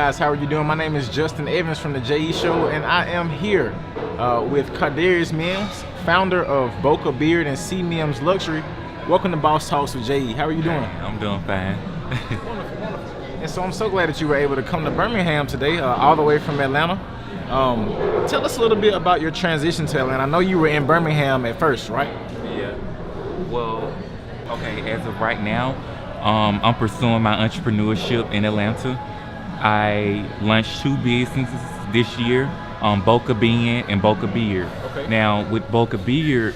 guys? How are you doing? My name is Justin Evans from the JE Show, and I am here with Cardarrius Mims, founder of Boca Beard and CMims Luxury. Welcome to Boss Talks with JE. How are you doing? I'm doing fine. Wonderful. And so I'm so glad that you were able to come to Birmingham today, all the way from Atlanta. Tell us a little bit about your transition to Atlanta. I know you were in Birmingham at first, right? Yeah. Well, okay, as of right now, I'm pursuing my entrepreneurship in Atlanta. I launched 2 businesses this year, Boca Beard and Boca Beard. Okay. Now, with Boca Beard,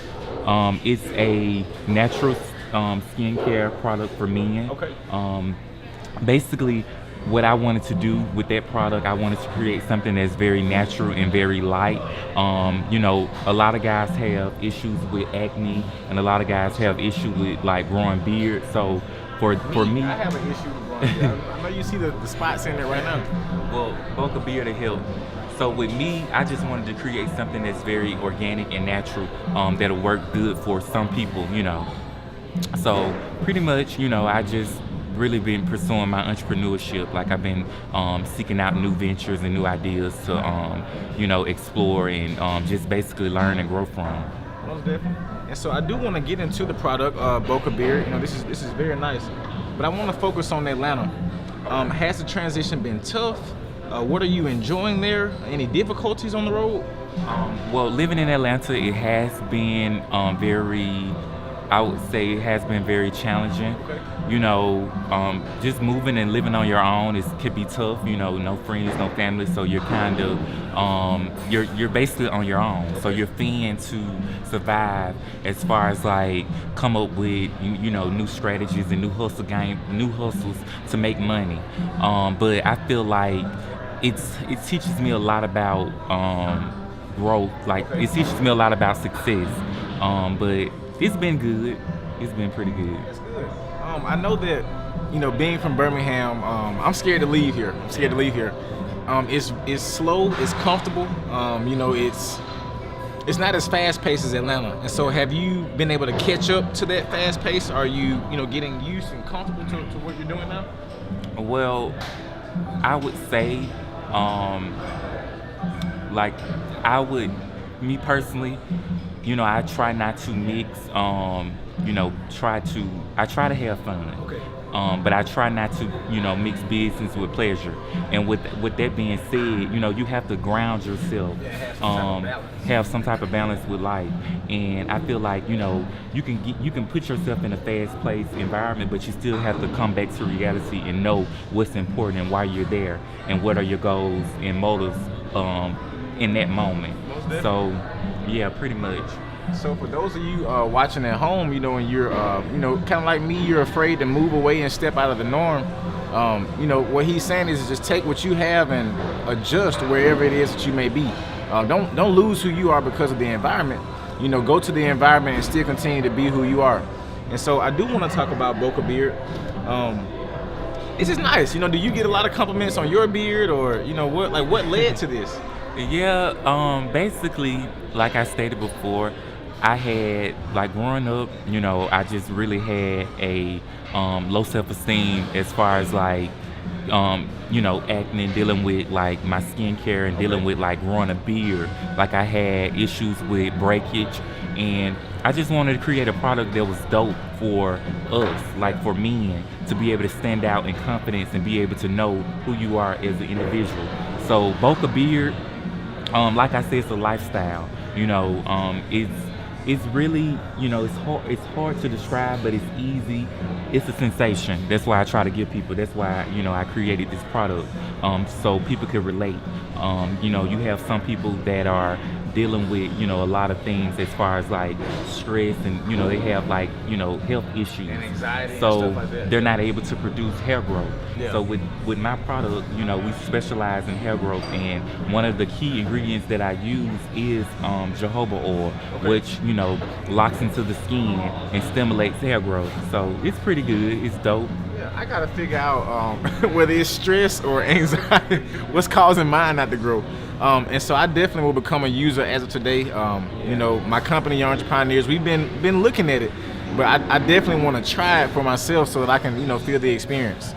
it's a natural skincare product for men. Okay. Basically, what I wanted to do with that product, I wanted to create something that's very natural and very light. You know, a lot of guys have issues with acne, and a lot of guys have issues with like growing beard. So for me, I have an issue with growing beard. I know you see the spots in there right now. well, Boca Beard to help. So with me, I just wanted to create something that's very organic and natural, that'll work good for some people, you know. So pretty much, you know, I just really been pursuing my entrepreneurship. Like I've been seeking out new ventures and new ideas to, you know, explore and just basically learn and grow from. Most definitely. And so I do want to get into the product, Boca Beard. You know, this is very nice, but I want to focus on Atlanta. Has the transition been tough? What are you enjoying there? Any difficulties on the road? Well, living in Atlanta, it has been I would say it has been very challenging. Okay. You know, just moving and living on your own could be tough. You know, no friends, no family, so you're kind of you're basically on your own. So you're fending to survive as far as like come up with you know new strategies and new hustles to make money. But I feel like it teaches me a lot about growth. Like it teaches me a lot about success. But it's been good. It's been pretty good. That's good. I know that, you know, being from Birmingham, I'm scared to leave here. It's slow, it's comfortable. You know, it's not as fast paced as Atlanta. And so, have you been able to catch up to that fast pace? Are you getting used and comfortable to what you're doing now? Well, I would say, me personally, you know, I try not to mix, I try to have fun. Okay. But I try not to, you know, mix business with pleasure. And with that being said, you know, you have to ground yourself, have some type of balance with life. And I feel like, you know, you can put yourself in a fast-paced environment, but you still have to come back to reality and know what's important and why you're there and what are your goals and motives in that moment. So, yeah, pretty much. So for those of you watching at home, you know, and you're, kind of like me, you're afraid to move away and step out of the norm. You know, what he's saying is just take what you have and adjust wherever it is that you may be. Don't lose who you are because of the environment. You know, go to the environment and still continue to be who you are. And so I do want to talk about Boca Beard. It's just nice. You know, do you get a lot of compliments on your beard, or you know what led to this? Yeah, basically, like I stated before, I had, like growing up, you know, I just really had a low self-esteem as far as like, you know, acne and dealing with like my skincare and dealing with like growing a beard. Like I had issues with breakage, and I just wanted to create a product that was dope for us, like for men, to be able to stand out in confidence and be able to know who you are as an individual. So Boca Beard, like I said, it's a lifestyle. You know, it's really, you know, it's hard to describe, but it's easy. It's a sensation. That's why I try to give people. That's why, you know, I created this product, so people could relate. You know, you have some people that are dealing with, you know, a lot of things as far as like stress, and you know, they have like, you know, health issues And anxiety so and stuff like that. they're not able to produce hair growth. Yeah. So with my product, you know, we specialize in hair growth, and one of the key ingredients that I use is jojoba oil, which, you know, locks into the skin and stimulates hair growth. So it's pretty good. It's dope. Yeah, I gotta figure out whether it's stress or anxiety, what's causing mine not to grow. And so I definitely will become a user as of today. You know, my company, Young Entrepreneurs, we've been looking at it, but I definitely want to try it for myself so that I can, you know, feel the experience.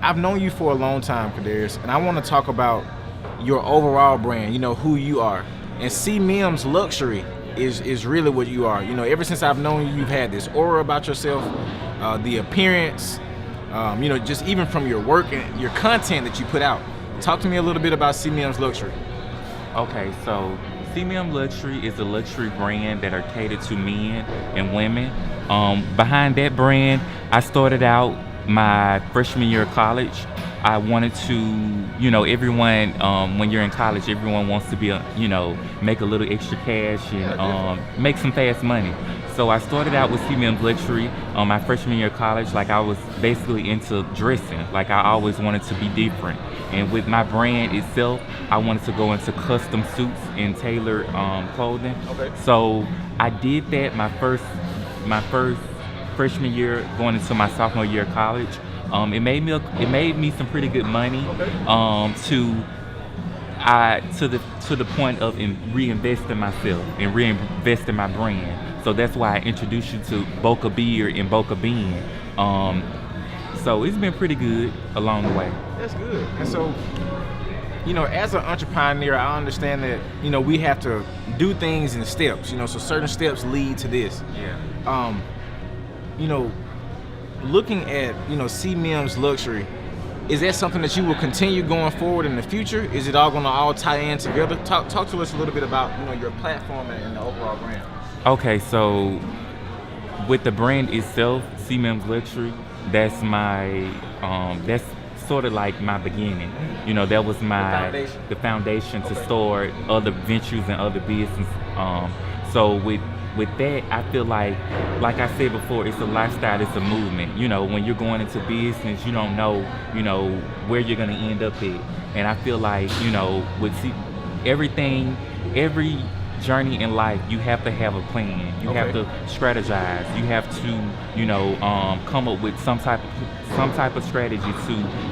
I've known you for a long time, Cardarrius, and I want to talk about your overall brand. Who you are, and CMims Luxury is really what you are. Ever since I've known you, you've had this aura about yourself, the appearance. Just even from your work and your content that you put out. Talk to me a little bit about CMims Luxury. Okay, so CMims Luxury is a luxury brand that are catered to men and women. Behind that brand, I started out my freshman year of college. I wanted to, everyone, when you're in college, everyone wants to be, make a little extra cash and make some fast money. So I started out with CMims Luxury my freshman year of college. Like, I was basically into dressing. Like, I always wanted to be different. And with my brand itself, I wanted to go into custom suits and tailored clothing. Okay. So I did that my first freshman year, going into my sophomore year of college. It made me some pretty good money. Okay. To the point of reinvesting myself and reinvesting my brand. So that's why I introduced you to Boca Beard and Boca Bean. So it's been pretty good along the way. That's good. And so, as an entrepreneur, I understand that, we have to do things in steps, so certain steps lead to this. Yeah. Looking at, CMims Luxury, is that something that you will continue going forward in the future? Is it all going to all tie in together? Talk to us a little bit about, your platform and the overall brand. Okay, so with the brand itself, CMims Luxury, that's my, that's sort of like my beginning. That was the foundation to start other ventures and other business. So with that, I feel like I said before, it's a lifestyle, it's a movement. When you're going into business, you don't know, where you're gonna end up at. And I feel like, with every journey in life, you have to have a plan. You have to strategize. You have to, come up with some type of strategy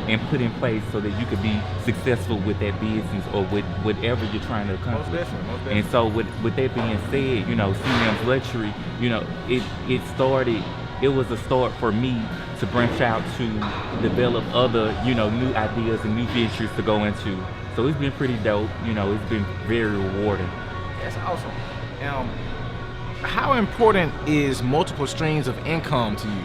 and put in place so that you could be successful with that business or with whatever you're trying to accomplish. Most definitely. And so with that being said, CMims Luxury, it was a start for me to branch out to develop other, new ideas and new ventures to go into. So it's been pretty dope. It's been very rewarding. That's awesome. How important is multiple streams of income to you?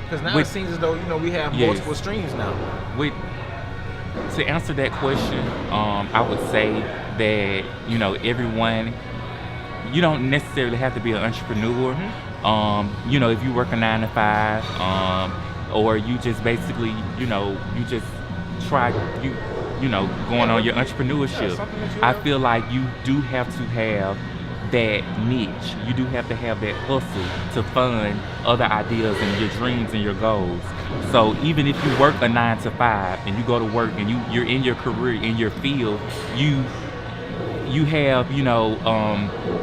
Because now it seems as though we have multiple streams now. To answer that question, I would say that everyone, you don't necessarily have to be an entrepreneur. Mm-hmm. If you work a 9 to 5, or you just basically, you just try going on your entrepreneurship. I feel like you do have to have that niche. You do have to have that hustle to fund other ideas and your dreams and your goals. So even if you work a 9 to 5 and you go to work and you're in your career, in your field, you have,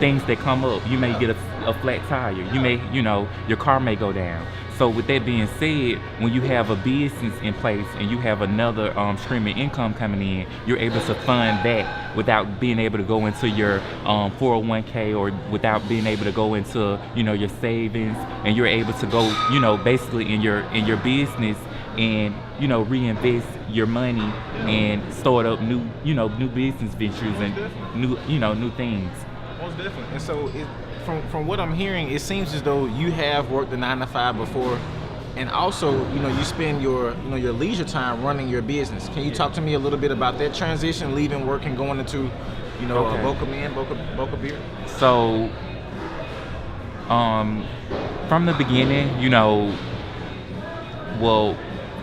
things that come up. You may get a flat tire. You may, your car may go down. So with that being said, when you have a business in place and you have another stream of income coming in, you're able to fund that without being able to go into your 401k or without being able to go into, your savings, and you're able to go, basically in your business and, reinvest your money and start up new business ventures and new things. Most definitely. And so from what I'm hearing, it seems as though you have worked the 9 to 5 before, and also, you spend your leisure time running your business. Can you talk to me a little bit about that transition, leaving work and going into, Boca Beard? So, from the beginning,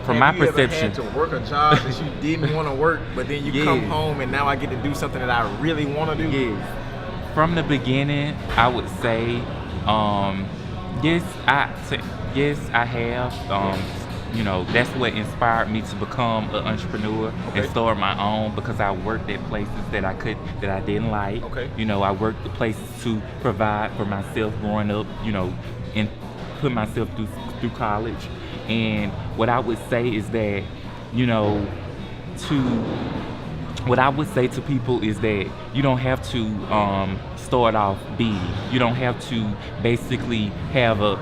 from my perception, you ever had to work a job that you didn't want to work, but then you come home and now I get to do something that I really want to do? Yes. From the beginning, I would say, yes, I have. That's what inspired me to become an entrepreneur and start my own, because I worked at places that I didn't like. I worked at places to provide for myself growing up, and put myself through college. And what I would say is that, what I would say to people is that you don't have to start off big. You don't have to basically have a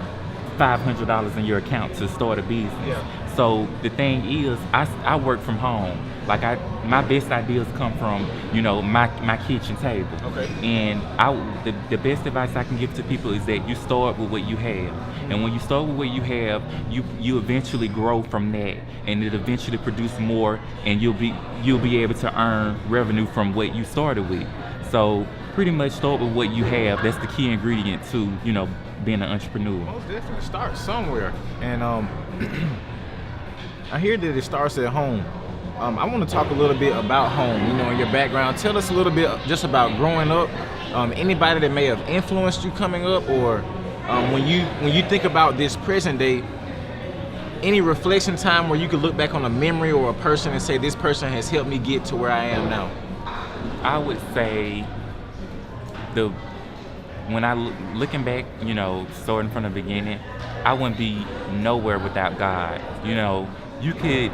$500 in your account to start a business. Yeah. So the thing is, I work from home. Like my best ideas come from, my kitchen table. Okay. And the best advice I can give to people is that you start with what you have. And when you start with what you have, you eventually grow from that, and it eventually produce more, and you'll be able to earn revenue from what you started with. So pretty much start with what you have. That's the key ingredient to, being an entrepreneur. Most definitely start somewhere. And I hear that it starts at home. I want to talk a little bit about home, and your background. Tell us a little bit just about growing up. Anybody that may have influenced you coming up, or when you think about this present day, any reflection time where you could look back on a memory or a person and say, this person has helped me get to where I am now. I would say when looking back, starting from the beginning, I wouldn't be nowhere without God. You could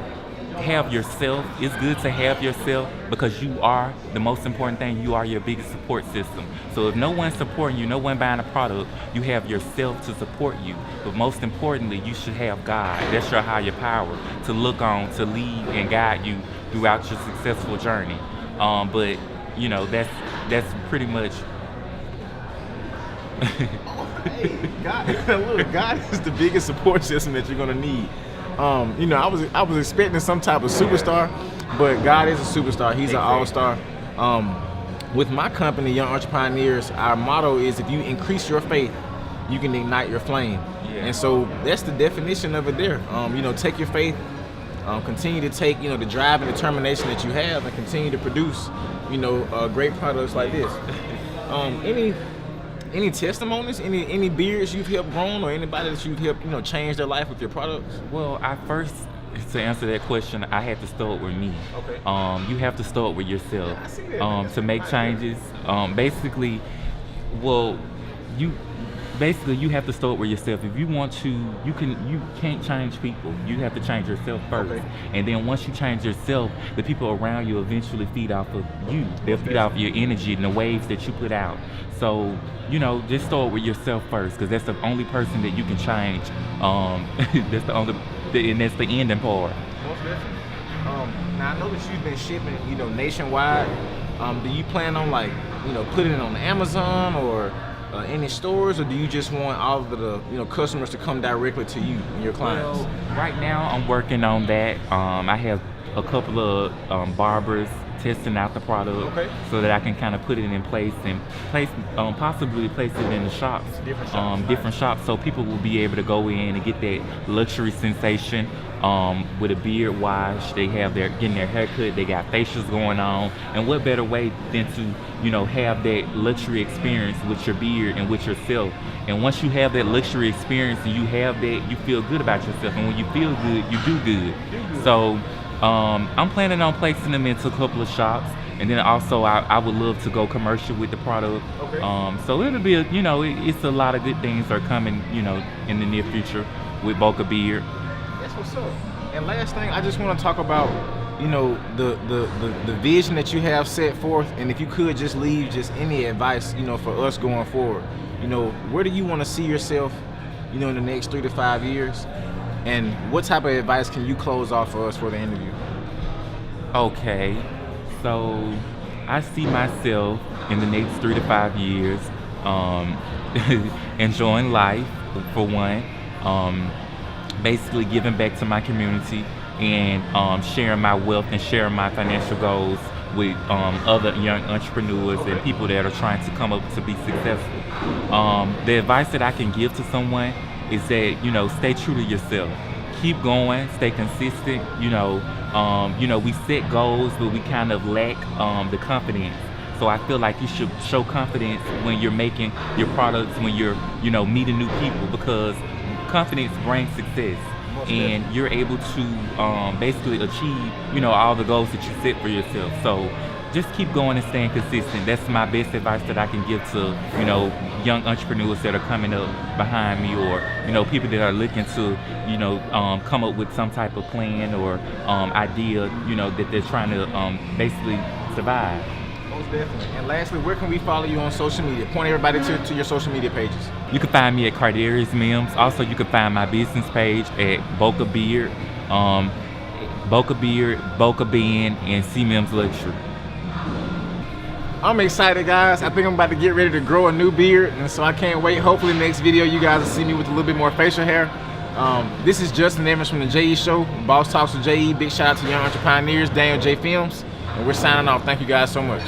have yourself. It's good to have yourself, because you are the most important thing. You are your biggest support system. So if no one's supporting you, no one buying a product, you have yourself to support you. But most importantly, you should have God. That's your higher power to look on, to lead and guide you throughout your successful journey. But that's pretty much. God is the biggest support system that you're gonna need. I was expecting some type of superstar, but God is a superstar. He's an all-star. With my company, Young Entrepreneurs, our motto is, if you increase your faith, you can ignite your flame. Yeah. And so that's the definition of it there. Take your faith, continue to take, the drive and determination that you have, and continue to produce, great products like this. Any testimonies, any beards you've helped grown, or anybody that you've helped, change their life with your products? Well, to answer that question, I had to start with me. Okay. You have to start with yourself. I see that. To make changes. Basically, you have to start with yourself. If you want to, you can't change people. You have to change yourself first. Okay. And then once you change yourself, the people around you eventually feed off of you. They'll feed off your energy and the waves that you put out. So, just start with yourself first, because that's the only person that you can change. That's that's the ending part. Most definitely. Now I know that you've been shipping, nationwide. Do you plan on putting it on Amazon or any stores, or do you just want all of the customers to come directly to you and your clients? Well, right now I'm working on that. I have a couple of barbers testing out the product, okay, so that I can kind of put it in place and possibly place it in the shops, different shops, so people will be able to go in and get that luxury sensation with a beard wash. They have getting their haircut, they got facials going on, and what better way than to have that luxury experience with your beard and with yourself. And once you have that luxury experience and you have that, you feel good about yourself, and when you feel good, you do good. So I'm planning on placing them into a couple of shops, and then also I would love to go commercial with the product. Okay. So it'll be it's a lot of good things are coming, in the near future with Boca beard. That's what's up. And last thing, I just want to talk about, the vision that you have set forth, and if you could just leave just any advice, for us going forward. Where do you want to see yourself, in the next 3 to 5 years? And what type of advice can you close off for us for the interview? Okay, so I see myself in the next 3 to 5 years enjoying life, for one, basically giving back to my community, and sharing my wealth and sharing my financial goals with other young entrepreneurs and people that are trying to come up to be successful. The advice that I can give to someone is that, stay true to yourself. Keep going, stay consistent. We set goals, but we kind of lack the confidence. So I feel like you should show confidence when you're making your products, when you're, meeting new people, because confidence brings success. And you're able to basically achieve, all the goals that you set for yourself. So just keep going and staying consistent. That's my best advice that I can give to, young entrepreneurs that are coming up behind me, or, people that are looking to, come up with some type of plan or idea, that they're trying to basically survive. Most definitely. And lastly, where can we follow you on social media? Point everybody to your social media pages. You can find me at Cardarrius Mims. Also, you can find my business page at Boca Beard, Boca Beard, Boca Bean, and CMims Luxury. I'm excited, guys. I think I'm about to get ready to grow a new beard, and so I can't wait. Hopefully next video you guys will see me with a little bit more facial hair. This is Justin Evans from the JE Show, Boss Talks with JE. Big shout out to Young Entrepreneurs, Daniel J. Films, and we're signing off. Thank you guys so much.